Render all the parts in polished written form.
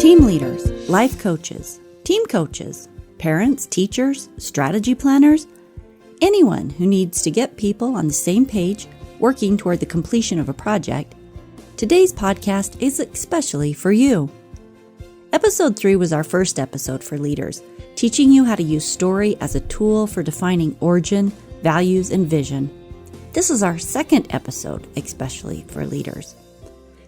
team leaders, life coaches, team coaches, parents, teachers, strategy planners, anyone who needs to get people on the same page working toward the completion of a project, today's podcast is especially for you. Episode 3 was our first episode for leaders, teaching you how to use story as a tool for defining origin, values, and vision. This is our second episode, especially for leaders.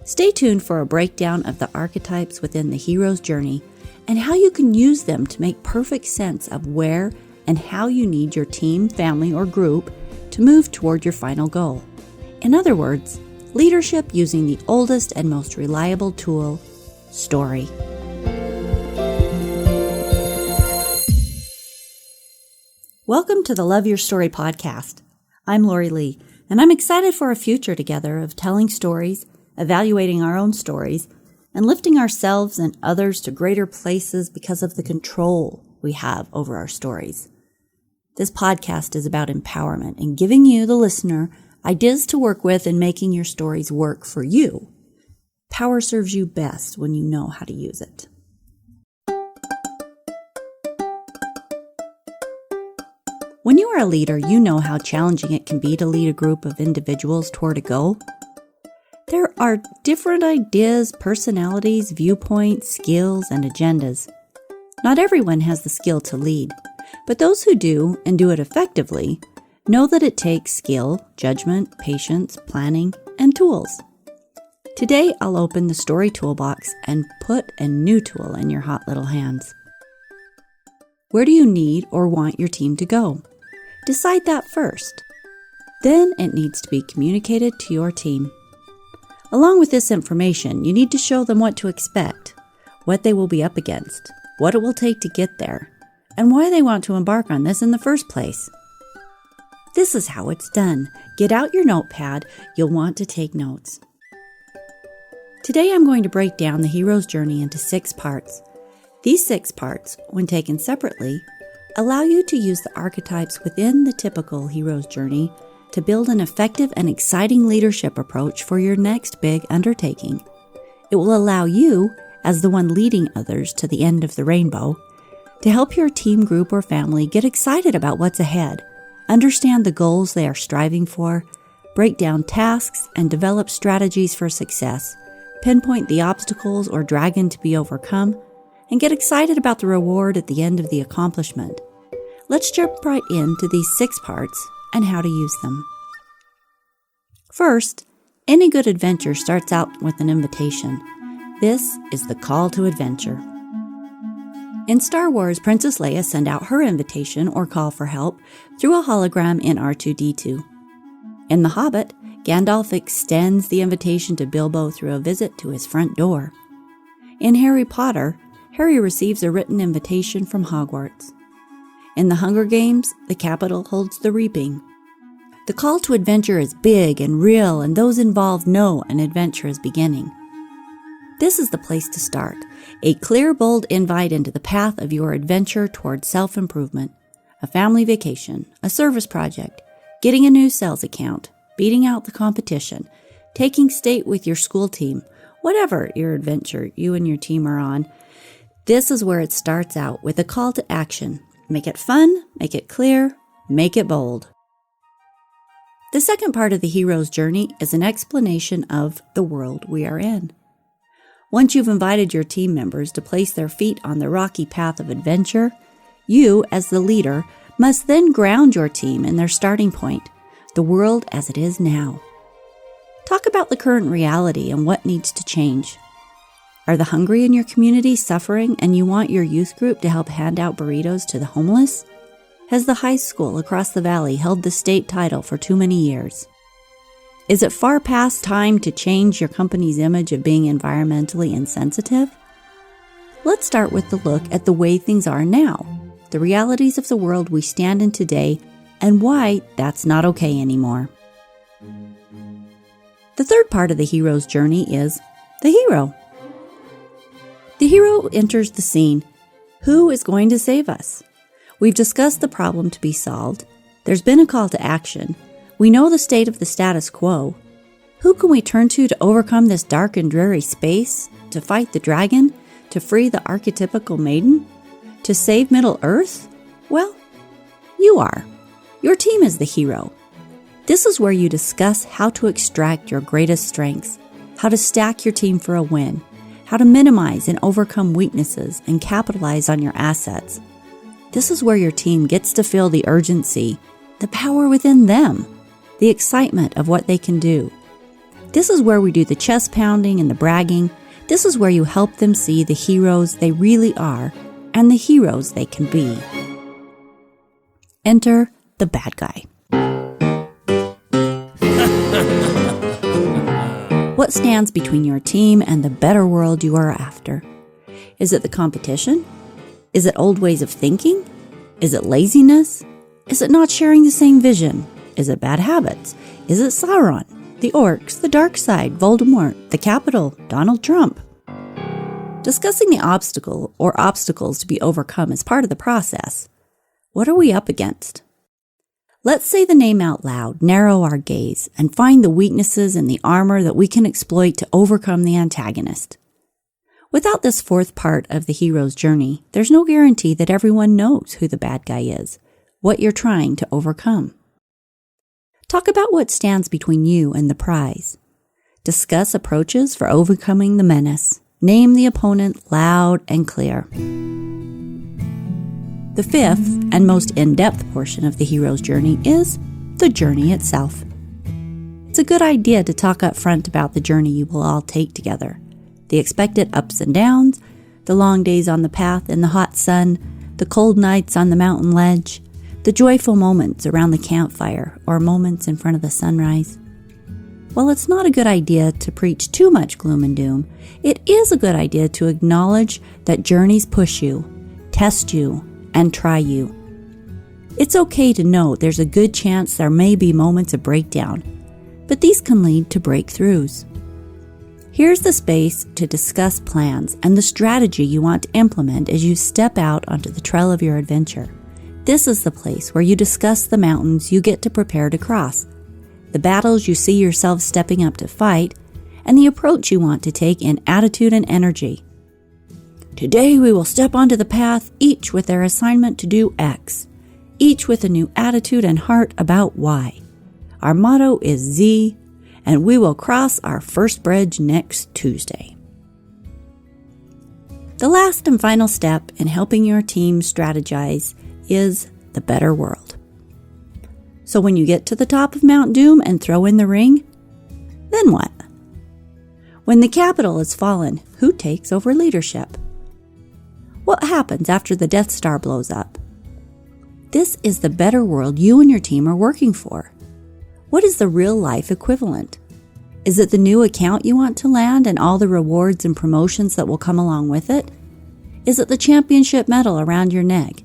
Stay tuned for a breakdown of the archetypes within the hero's journey and how you can use them to make perfect sense of where and how you need your team, family, or group to move toward your final goal. In other words, leadership using the oldest and most reliable tool, story. Welcome to the Love Your Story podcast. I'm Lori Lee, and I'm excited for a future together of telling stories, evaluating our own stories, and lifting ourselves and others to greater places because of the control we have over our stories. This podcast is about empowerment and giving you, the listener, ideas to work with in making your stories work for you. Power serves you best when you know how to use it. When you are a leader, you know how challenging it can be to lead a group of individuals toward a goal. There are different ideas, personalities, viewpoints, skills, and agendas. Not everyone has the skill to lead, but those who do, and do it effectively, know that it takes skill, judgment, patience, planning, and tools. Today, I'll open the story toolbox and put a new tool in your hot little hands. Where do you need or want your team to go? Decide that first. Then it needs to be communicated to your team. Along with this information, you need to show them what to expect, what they will be up against, what it will take to get there, and why they want to embark on this in the first place. This is how it's done. Get out your notepad. You'll want to take notes. Today I'm going to break down the hero's journey into 6 parts. These 6 parts, when taken separately, allow you to use the archetypes within the typical hero's journey to build an effective and exciting leadership approach for your next big undertaking. It will allow you, as the one leading others to the end of the rainbow, to help your team, group, or family get excited about what's ahead, understand the goals they are striving for, break down tasks, and develop strategies for success, pinpoint the obstacles or dragon to be overcome, and get excited about the reward at the end of the accomplishment. Let's jump right into these 6 parts and how to use them. First, any good adventure starts out with an invitation. This is the call to adventure. In Star Wars, Princess Leia sent out her invitation or call for help through a hologram in R2-D2. In The Hobbit, Gandalf extends the invitation to Bilbo through a visit to his front door. In Harry Potter, Harry receives a written invitation from Hogwarts. In The Hunger Games, the capital holds the reaping. The call to adventure is big and real, and those involved know an adventure is beginning. This is the place to start, a clear, bold invite into the path of your adventure toward self-improvement, a family vacation, a service project, getting a new sales account, beating out the competition, taking state with your school team, whatever your adventure you and your team are on. This is where it starts out with a call to action. Make it fun, make it clear, make it bold. The second part of the hero's journey is an explanation of the world we are in. Once you've invited your team members to place their feet on the rocky path of adventure, you, as the leader, must then ground your team in their starting point, the world as it is now. Talk about the current reality and what needs to change. Are the hungry in your community suffering and you want your youth group to help hand out burritos to the homeless? Has the high school across the valley held the state title for too many years? Is it far past time to change your company's image of being environmentally insensitive? Let's start with the look at the way things are now, the realities of the world we stand in today, and why that's not okay anymore. The third part of the hero's journey is the hero. The hero enters the scene. Who is going to save us? We've discussed the problem to be solved. There's been a call to action. We know the state of the status quo. Who can we turn to overcome this dark and dreary space, to fight the dragon, To free the archetypical maiden? To save Middle-earth? Well, you are. Your team is the hero. This is where you discuss how to extract your greatest strengths, how to stack your team for a win, how to minimize and overcome weaknesses and capitalize on your assets. This is where your team gets to feel the urgency, the power within them, the excitement of what they can do. This is where we do the chest pounding and the bragging. This is where you help them see the heroes they really are and the heroes they can be. Enter the bad guy. What stands between your team and the better world you are after? Is it the competition? Is it old ways of thinking? Is it laziness? Is it not sharing the same vision? Is it bad habits? Is it Sauron, the orcs, the dark side, Voldemort, the Capitol, Donald Trump? Discussing the obstacle or obstacles to be overcome is part of the process. What are we up against? Let's say the name out loud, narrow our gaze, and find the weaknesses in the armor that we can exploit to overcome the antagonist. Without this fourth part of the hero's journey, there's no guarantee that everyone knows who the bad guy is, what you're trying to overcome. Talk about what stands between you and the prize. Discuss approaches for overcoming the menace. Name the opponent loud and clear. The fifth and most in-depth portion of the hero's journey is the journey itself. It's a good idea to talk up front about the journey you will all take together. The expected ups and downs, the long days on the path in the hot sun, the cold nights on the mountain ledge, the joyful moments around the campfire or moments in front of the sunrise. While it's not a good idea to preach too much gloom and doom, it is a good idea to acknowledge that journeys push you, test you, and try you. It's okay to know there's a good chance there may be moments of breakdown, but these can lead to breakthroughs. Here's the space to discuss plans and the strategy you want to implement as you step out onto the trail of your adventure. This is the place where you discuss the mountains you get to prepare to cross, the battles you see yourself stepping up to fight, and the approach you want to take in attitude and energy. Today we will step onto the path, each with their assignment to do X, each with a new attitude and heart about Y. Our motto is Z, and we will cross our first bridge next Tuesday. The last and final step in helping your team strategize is the better world. So when you get to the top of Mount Doom and throw in the ring, then what? When the Capitol has fallen, who takes over leadership? What happens after the Death Star blows up? This is the better world you and your team are working for. What is the real-life equivalent? Is it the new account you want to land and all the rewards and promotions that will come along with it? Is it the championship medal around your neck?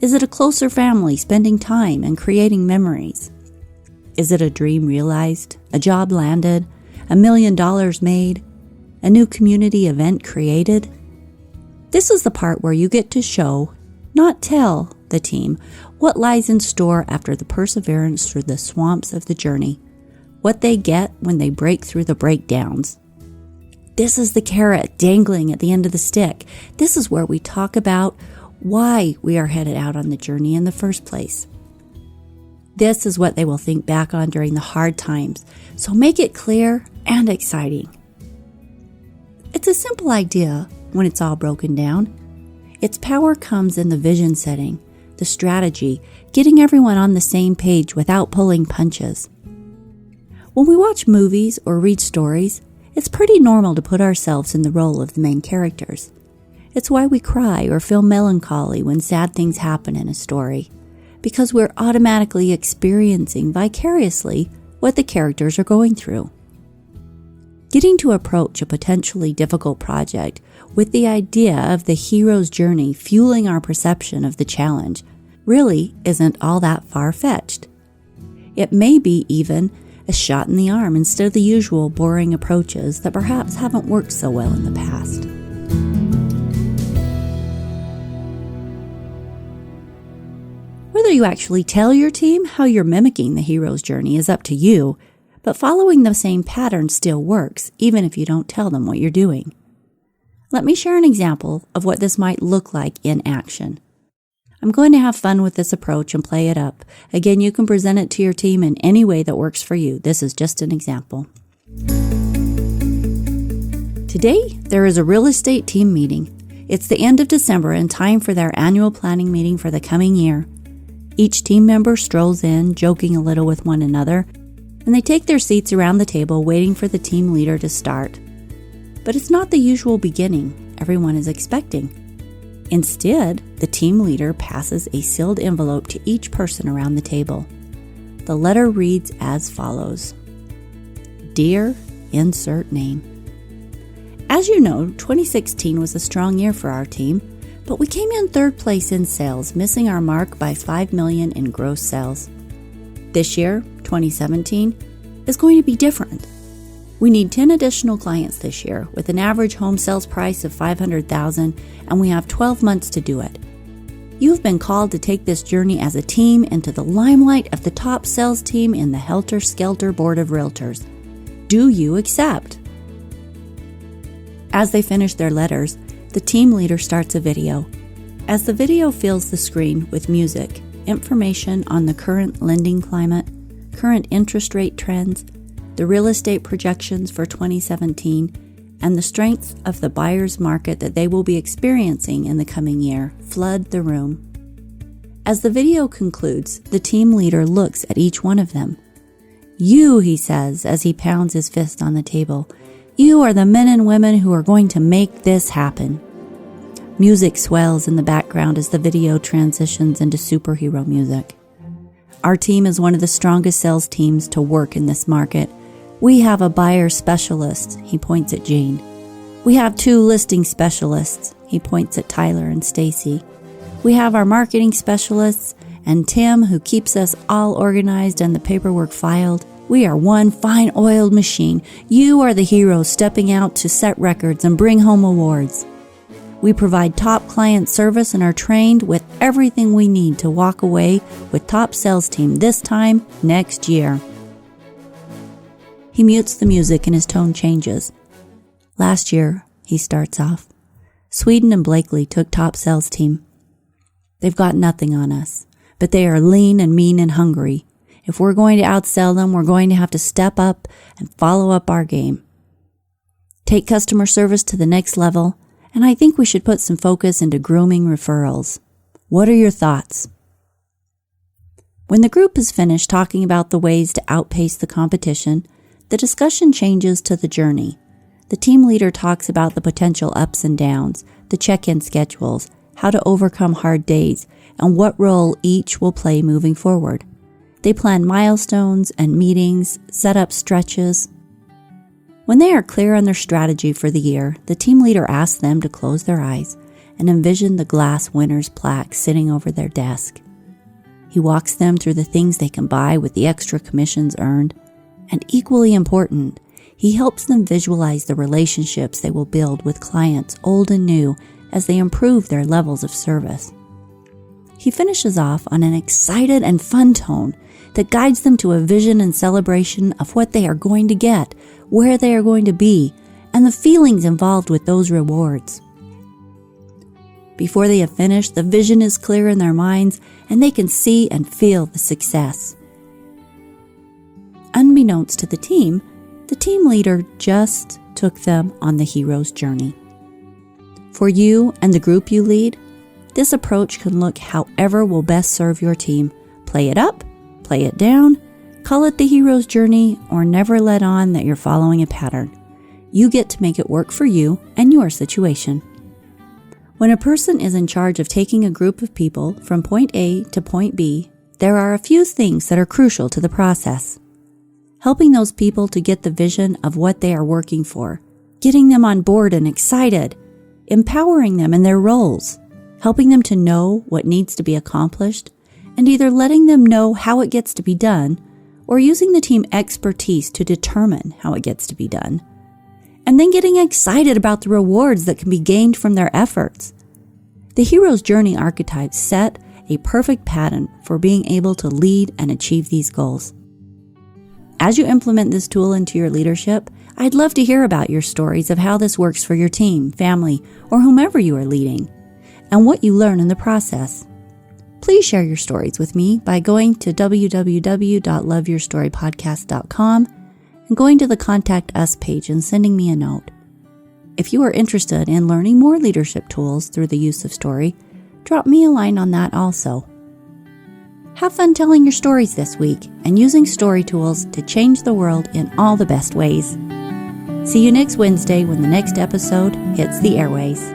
Is it a closer family spending time and creating memories? Is it a dream realized, a job landed, $1 million made, a new community event created? This is the part where you get to show, not tell, the team what lies in store after the perseverance through the swamps of the journey, what they get when they break through the breakdowns. This is the carrot dangling at the end of the stick. This is where we talk about why we are headed out on the journey in the first place. This is what they will think back on during the hard times, so make it clear and exciting. It's a simple idea when it's all broken down. Its power comes in the vision setting, the strategy, getting everyone on the same page without pulling punches. When we watch movies or read stories, it's pretty normal to put ourselves in the role of the main characters. It's why we cry or feel melancholy when sad things happen in a story, because we're automatically experiencing vicariously what the characters are going through. Getting to approach a potentially difficult project with the idea of the hero's journey fueling our perception of the challenge really isn't all that far-fetched. It may be even a shot in the arm instead of the usual boring approaches that perhaps haven't worked so well in the past. Whether you actually tell your team how you're mimicking the hero's journey is up to you, but following the same pattern still works, even if you don't tell them what you're doing. Let me share an example of what this might look like in action. I'm going to have fun with this approach and play it up. Again, you can present it to your team in any way that works for you. This is just an example. Today, there is a real estate team meeting. It's the end of December and time for their annual planning meeting for the coming year. Each team member strolls in, joking a little with one another, and they take their seats around the table waiting for the team leader to start. But it's not the usual beginning everyone is expecting. Instead, the team leader passes a sealed envelope to each person around the table. The letter reads as follows: Dear insert name. As you know, 2016 was a strong year for our team, but we came in third place in sales, missing our mark by $5 million in gross sales. This year, 2017, is going to be different. We need 10 additional clients this year with an average home sales price of $500,000, and we have 12 months to do it. You've been called to take this journey as a team into the limelight of the top sales team in the Helter Skelter Board of Realtors. Do you accept? As they finish their letters, the team leader starts a video. As the video fills the screen with music, information on the current lending climate, current interest rate trends, the real estate projections for 2017, and the strength of the buyer's market that they will be experiencing in the coming year flood the room. As the video concludes, the team leader looks at each one of them. You, he says as he pounds his fist on the table, you are the men and women who are going to make this happen. Music swells in the background as the video transitions into superhero music. Our team is one of the strongest sales teams to work in this market. We have a buyer specialist, he points at Jane. We have 2 listing specialists, he points at Tyler and Stacy. We have our marketing specialists and Tim, who keeps us all organized and the paperwork filed. We are one fine oiled machine. You are the heroes stepping out to set records and bring home awards. We provide top client service and are trained with everything we need to walk away with top sales team this time next year. He mutes the music and his tone changes. Last year, he starts off, Sweden and Blakely took top sales team. They've got nothing on us, but they are lean and mean and hungry. If we're going to outsell them, we're going to have to step up and follow up our game. Take customer service to the next level, and I think we should put some focus into grooming referrals. What are your thoughts? When the group is finished talking about the ways to outpace the competition, the discussion changes to the journey. The team leader talks about the potential ups and downs, the check-in schedules, how to overcome hard days, and what role each will play moving forward. They plan milestones and meetings, set up stretches. When they are clear on their strategy for the year, the team leader asks them to close their eyes and envision the glass winner's plaque sitting over their desk. He walks them through the things they can buy with the extra commissions earned, and equally important, he helps them visualize the relationships they will build with clients old and new as they improve their levels of service. He finishes off on an excited and fun tone that guides them to a vision and celebration of what they are going to get, where they are going to be, and the feelings involved with those rewards. Before they have finished, the vision is clear in their minds and they can see and feel the success. Unbeknownst to the team leader just took them on the hero's journey. For you and the group you lead, this approach can look however will best serve your team. Play it up, play it down, call it the hero's journey, or never let on that you're following a pattern. You get to make it work for you and your situation. When a person is in charge of taking a group of people from point A to point B, there are a few things that are crucial to the process. Helping those people to get the vision of what they are working for, getting them on board and excited, empowering them in their roles, helping them to know what needs to be accomplished, and either letting them know how it gets to be done or using the team expertise to determine how it gets to be done, and then getting excited about the rewards that can be gained from their efforts. The hero's journey archetypes set a perfect pattern for being able to lead and achieve these goals. As you implement this tool into your leadership, I'd love to hear about your stories of how this works for your team, family, or whomever you are leading, and what you learn in the process. Please share your stories with me by going to www.loveyourstorypodcast.com and going to the Contact Us page and sending me a note. If you are interested in learning more leadership tools through the use of story, drop me a line on that also. Have fun telling your stories this week and using story tools to change the world in all the best ways. See you next Wednesday when the next episode hits the airways.